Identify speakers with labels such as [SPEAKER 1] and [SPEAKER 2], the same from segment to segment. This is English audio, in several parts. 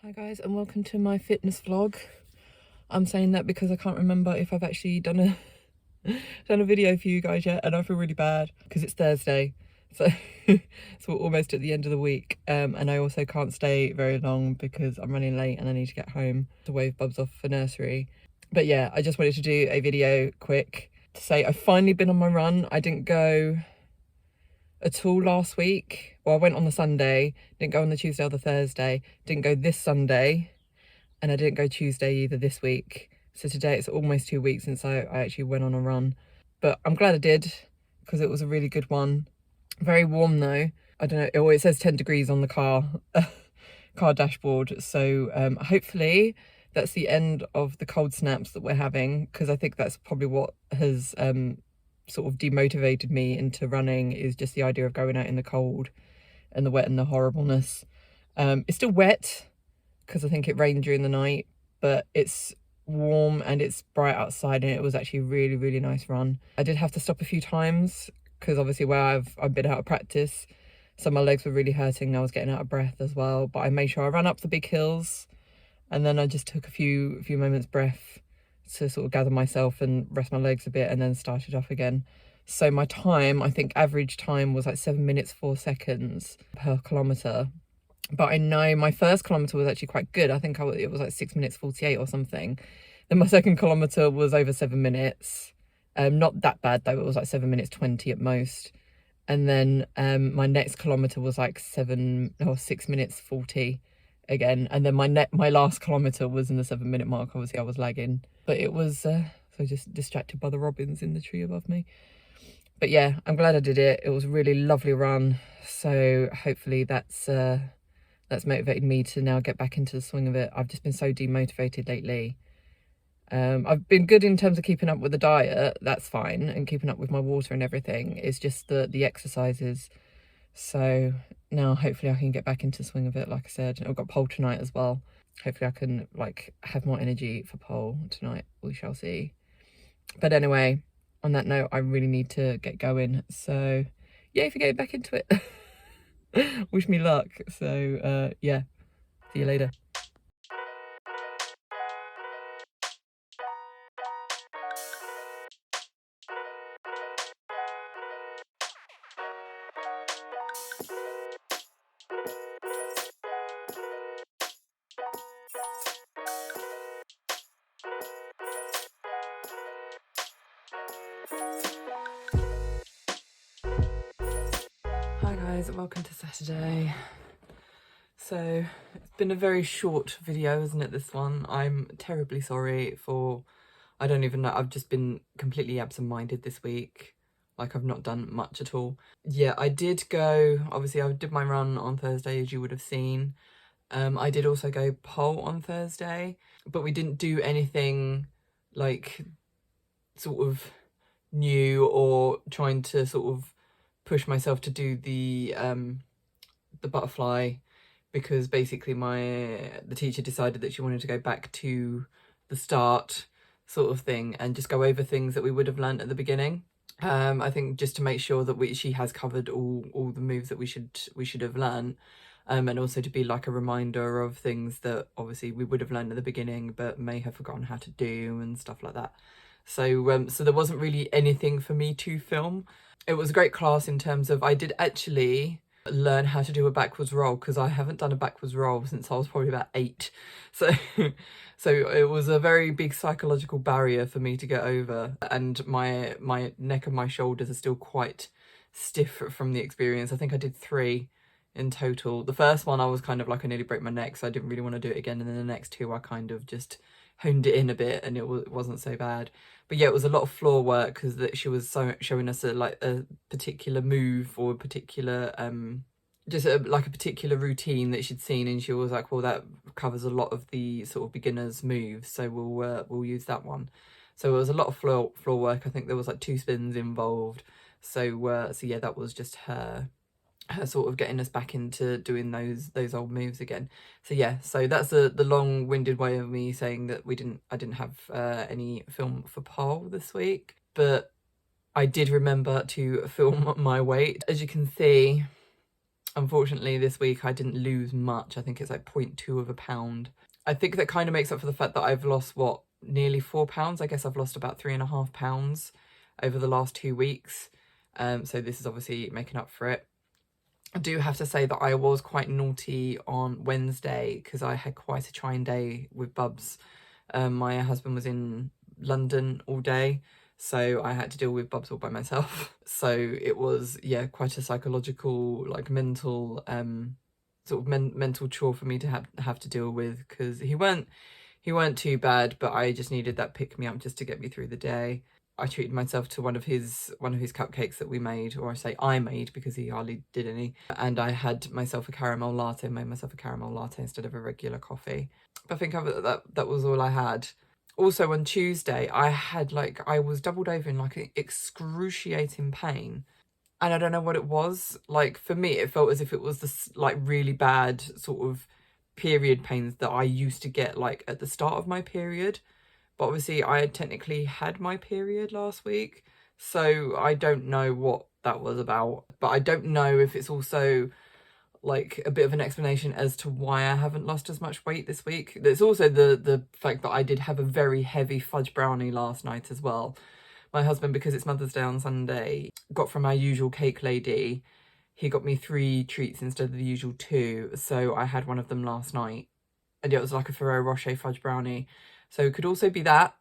[SPEAKER 1] Hi guys, and welcome to my fitness vlog. I'm saying that because I can't remember if I've actually done a done a video for you guys yet, and I feel really bad because it's Thursday, so so we're almost at the end of the week, and I also can't stay very long because I'm running late and I need to get home to wave Bubs off for nursery. But yeah, I just wanted to do a video quick to say I've finally been on my run. I didn't go at all last week. Well, I went on the Sunday, didn't go on the Tuesday or the Thursday, didn't go this Sunday, and I didn't go Tuesday either this week. So today it's almost 2 weeks since I actually went on a run. But I'm glad I did because it was a really good one. Very warm though. I don't know, oh, it says 10 degrees on the car dashboard. So hopefully that's the end of the cold snaps that we're having, because I think that's probably what has sort of demotivated me into running, is just the idea of going out in the cold and the wet and the horribleness. It's still wet because I think it rained during the night, but it's warm and it's bright outside, and it was actually a really, really nice run. I did have to stop a few times because obviously where I've been out of practice, so my legs were really hurting. I was getting out of breath as well, but I made sure I ran up the big hills, and then I just took a few moments breath to sort of gather myself and rest my legs a bit, and then started off again. So my time, I think average time was like 7 minutes 4 seconds per kilometre. But I know my first kilometre was actually quite good. I think it was like 6 minutes 48 or something. Then my second kilometre was over 7 minutes. Not that bad though, it was like 7 minutes 20 at most. And then my next kilometre was like 6 minutes 40 again. And then my last kilometre was in the 7 minute mark. Obviously I was lagging, but it was so just distracted by the robins in the tree above me. But yeah, I'm glad I did it. It was a really lovely run. So hopefully that's motivated me to now get back into the swing of it. I've just been so demotivated lately. I've been good in terms of keeping up with the diet, that's fine, and keeping up with my water and everything. It's just the exercises. So now hopefully I can get back into the swing of it, like I said. I've got pole tonight as well. Hopefully I can like have more energy for pole tonight. We shall see. But anyway, on that note, I really need to get going. So yeah, for getting back into it. Wish me luck. So yeah, see you later. Hi guys, welcome to Saturday. So it's been a very short video, isn't it, this one? I'm terribly sorry for, I don't even know, I've just been completely absent-minded this week. Like I've not done much at all. Yeah, I did go, obviously I did my run on Thursday, as you would have seen. I did also go pole on Thursday, but we didn't do anything like sort of new or trying to sort of push myself to do the butterfly, because basically the teacher decided that she wanted to go back to the start sort of thing and just go over things that we would have learnt at the beginning. I think just to make sure that she has covered all the moves that we should have learnt, and also to be like a reminder of things that obviously we would have learned at the beginning but may have forgotten how to do and stuff like that. So so there wasn't really anything for me to film. It was a great class in terms of I did actually learn how to do a backwards roll, because I haven't done a backwards roll since I was probably about 8. So so it was a very big psychological barrier for me to get over, and my neck and my shoulders are still quite stiff from the experience. I think I did 3 in total. The first one I was kind of like, I nearly broke my neck, so I didn't really want to do it again, and then the next 2 I kind of just honed it in a bit and it wasn't so bad. But yeah, it was a lot of floor work because she was showing us a particular move or a particular like a particular routine that she'd seen, and she was like, well, that covers a lot of the sort of beginners moves, so we'll use that one. So it was a lot of floor work. I think there was like 2 spins involved. So so yeah, that was just her sort of getting us back into doing those old moves again. So yeah, so that's the long-winded way of me saying that I didn't have any film for pole this week, but I did remember to film my weight. As you can see, Unfortunately, this week I didn't lose much. I think it's like 0.2 of a pound. I think that kind of makes up for the fact that I've lost, what, nearly 4 pounds? I guess I've lost about 3.5 pounds over the last 2 weeks. So this is obviously making up for it. I do have to say that I was quite naughty on Wednesday because I had quite a trying day with Bubs. My husband was in London all day, so I had to deal with Bubs all by myself. So it was, yeah, quite a psychological, like mental, sort of mental chore for me to have to deal with, because he weren't too bad, but I just needed that pick me up just to get me through the day. I treated myself to one of his cupcakes that we made, or I say I made because he hardly did any. And I had myself a caramel latte, made myself a caramel latte instead of a regular coffee. But I think that was all I had. Also on Tuesday, I was doubled over in like excruciating pain. And I don't know what it was. Like for me, it felt as if it was this like really bad sort of period pains that I used to get like at the start of my period. But obviously I had technically had my period last week, so I don't know what that was about. But I don't know if it's also like a bit of an explanation as to why I haven't lost as much weight this week. There's also the fact that I did have a very heavy fudge brownie last night as well. My husband, because it's Mother's Day on Sunday, got from our usual cake lady. He got me 3 treats instead of the usual 2, so I had one of them last night. And it was like a Ferrero Rocher fudge brownie. So it could also be that's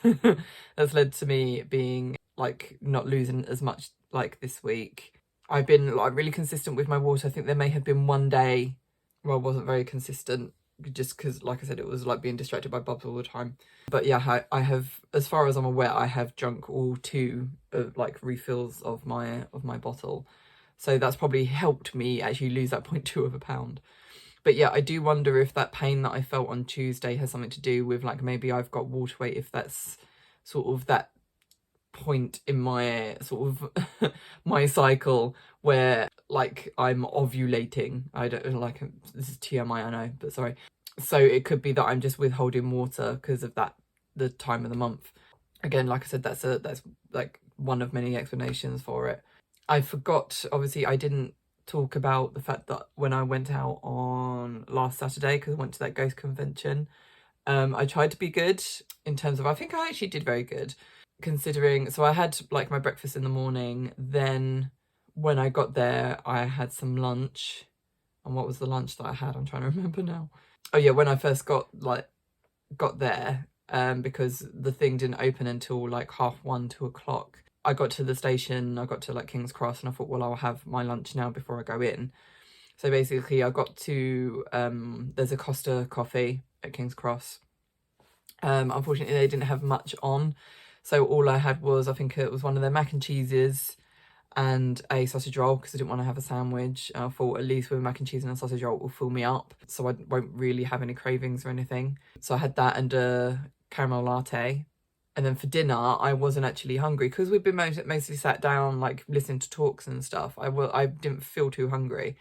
[SPEAKER 1] led to me being like not losing as much like this week. I've been like really consistent with my water. I think there may have been one day where I wasn't very consistent, just because, like I said, it was like being distracted by Bubs all the time. But yeah, I have, as far as I'm aware, I have drunk all 2 like refills of my bottle. So that's probably helped me actually lose that 0.2 of a pound. But yeah, I do wonder if that pain that I felt on Tuesday has something to do with like maybe I've got water weight, if that's sort of that point in my sort of my cycle where like I'm ovulating. I don't like, this is TMI, I know, but sorry. So it could be that I'm just withholding water because of that, the time of the month. Again, like I said, that's like one of many explanations for it. I forgot, obviously I didn't talk about the fact that when I went out on last Saturday, because I went to that ghost convention, I tried to be good in terms of, I think I actually did very good, considering, so I had like my breakfast in the morning, then when I got there I had some lunch. And what was the lunch that I had? I'm trying to remember now. Oh yeah, when I first got there, because the thing didn't open until like 1:30, 2 o'clock. I got to the station, I got to like King's Cross, and I thought, well, I'll have my lunch now before I go in. So basically I got to, there's a Costa coffee at King's Cross. Unfortunately they didn't have much on, so all I had was, I think it was one of their mac and cheeses and a sausage roll, because I didn't want to have a sandwich. I thought at least with mac and cheese and a sausage roll it will fill me up, so I won't really have any cravings or anything. So I had that and a caramel latte. And then for dinner, I wasn't actually hungry because we've been mostly sat down, like listening to talks and stuff. I didn't feel too hungry.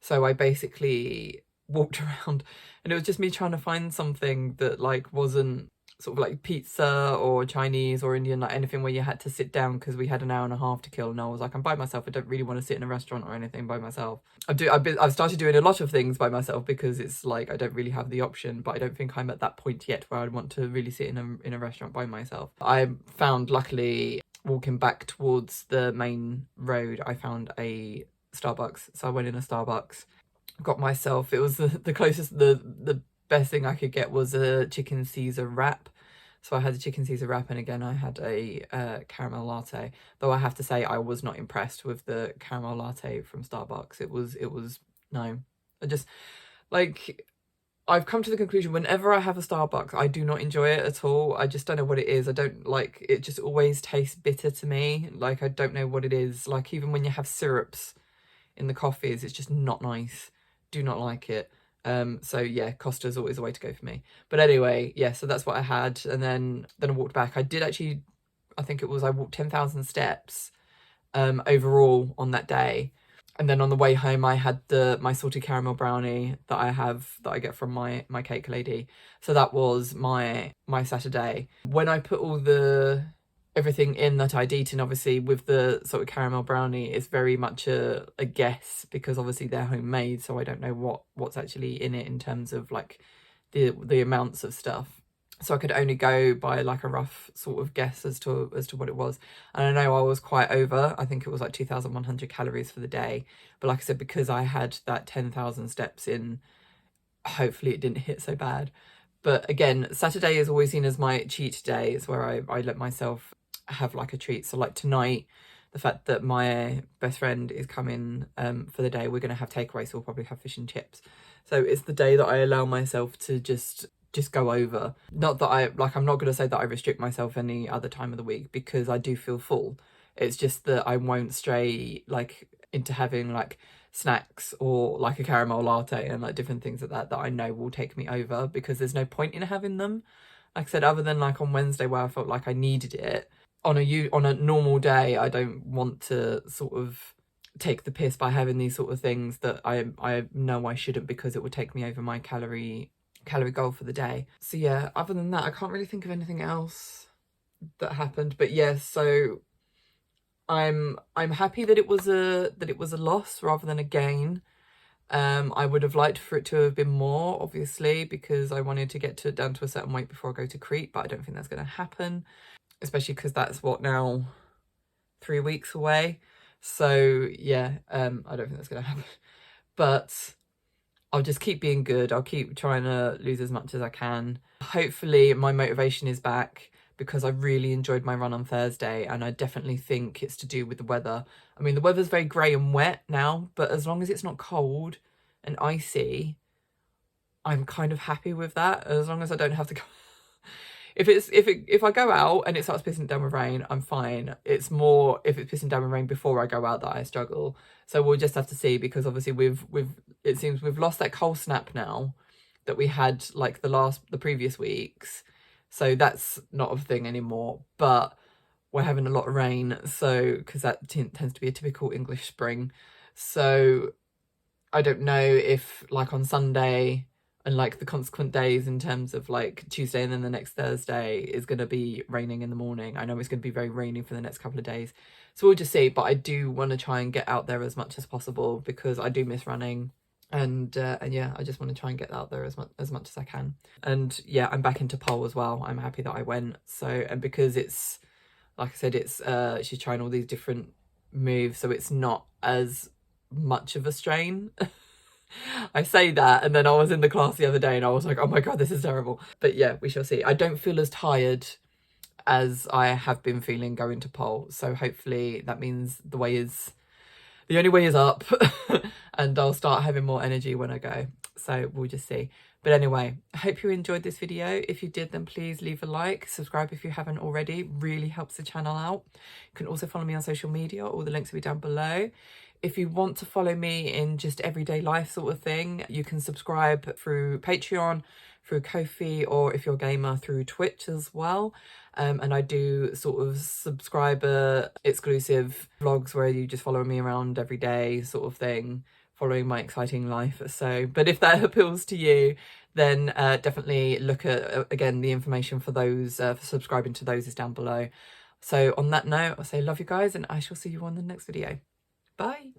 [SPEAKER 1] So I basically walked around, and it was just me trying to find something that like wasn't sort of like pizza or Chinese or Indian, like anything where you had to sit down, because we had an hour and a half to kill. And I was like, I'm by myself. I don't really want to sit in a restaurant or anything by myself. I've started doing a lot of things by myself because it's like I don't really have the option, but I don't think I'm at that point yet where I'd want to really sit in a restaurant by myself. I found, luckily, walking back towards the main road, I found a Starbucks. So I went in a Starbucks, got myself, it was the closest, the best thing I could get was a chicken Caesar wrap. So I had a chicken Caesar wrap, and again I had a caramel latte. Though I have to say I was not impressed with the caramel latte from Starbucks. It was no. I just, like, I've come to the conclusion whenever I have a Starbucks, I do not enjoy it at all. I just don't know what it is. I don't like it, just always tastes bitter to me. Like, I don't know what it is. Like, even when you have syrups in the coffees, it's just not nice. Do not like it. So yeah, Costa's always a way to go for me. But anyway, yeah, so that's what I had. And then I walked back. I did actually, I think it was, I walked 10,000 steps overall on that day. And then on the way home, I had my salted caramel brownie that I get from my cake lady. So that was my Saturday. When I put all the everything in that I'd eaten. Obviously with the sort of caramel brownie, it's very much a guess, because obviously they're homemade, so I don't know what's actually in it in terms of like the amounts of stuff. So I could only go by like a rough sort of guess as to what it was. And I know I was quite over. I think it was like 2,100 calories for the day. But like I said, because I had that 10,000 steps in, hopefully it didn't hit so bad. But again, Saturday is always seen as my cheat day. It's where I let myself have like a treat. So like tonight, the fact that my best friend is coming for the day, we're going to have takeaway, so we'll probably have fish and chips. So it's the day that I allow myself to just go over. Not that I'm not going to say that I restrict myself any other time of the week, because I do feel full. It's just that I won't stray like into having like snacks or like a caramel latte and like different things like that I know will take me over, because there's no point in having them. Like I said, other than like on Wednesday where I felt like I needed it, on a normal day I don't want to sort of take the piss by having these sort of things that I know I shouldn't, because it would take me over my calorie goal for the day. So yeah, other than that I can't really think of anything else that happened. But yeah, so I'm happy that it was a loss rather than a gain. I would have liked for it to have been more, obviously, because I wanted to get down to a certain weight before I go to Crete, but I don't think that's going to happen, especially because that's what now 3 weeks away. So yeah, I don't think that's going to happen, but I'll just keep being good. I'll keep trying to lose as much as I can. Hopefully my motivation is back, because I really enjoyed my run on Thursday, and I definitely think it's to do with the weather. I mean, the weather's very grey and wet now, but as long as it's not cold and icy, I'm kind of happy with that. As long as I don't have to go if I go out and it starts pissing down with rain, I'm fine. It's more if it's pissing down with rain before I go out that I struggle. So we'll just have to see, because obviously it seems we've lost that cold snap now that we had like the previous weeks. So that's not a thing anymore, but we're having a lot of rain, so because that tends to be a typical English spring. So I don't know if like on Sunday and like the consequent days in terms of like Tuesday and then the next Thursday is going to be raining in the morning. I know it's going to be very rainy for the next couple of days, so we'll just see. But I do want to try and get out there as much as possible, because I do miss running. And yeah, I just want to try and get out there as much as I can. And yeah, I'm back into pole as well. I'm happy that I went. So, and because it's, like I said, it's she's trying all these different moves, so it's not as much of a strain. I say that, and then I was in the class the other day and I was like, oh my god, this is terrible. But yeah, we shall see. I don't feel as tired as I have been feeling going to pole, so hopefully that means the only way is up. And I'll start having more energy when I go. So we'll just see. But anyway, I hope you enjoyed this video. If you did, then please leave a like, subscribe if you haven't already. Really helps the channel out. You can also follow me on social media. All the links will be down below. If you want to follow me in just everyday life sort of thing, you can subscribe through Patreon, through Ko-fi, or if you're a gamer, through Twitch as well. And I do sort of subscriber exclusive vlogs where you just follow me around every day sort of thing, following my exciting life. So, but if that appeals to you, then definitely look at, again, the information for those, for subscribing to those is down below. So on that note, I'll say love you guys, and I shall see you on the next video. Bye.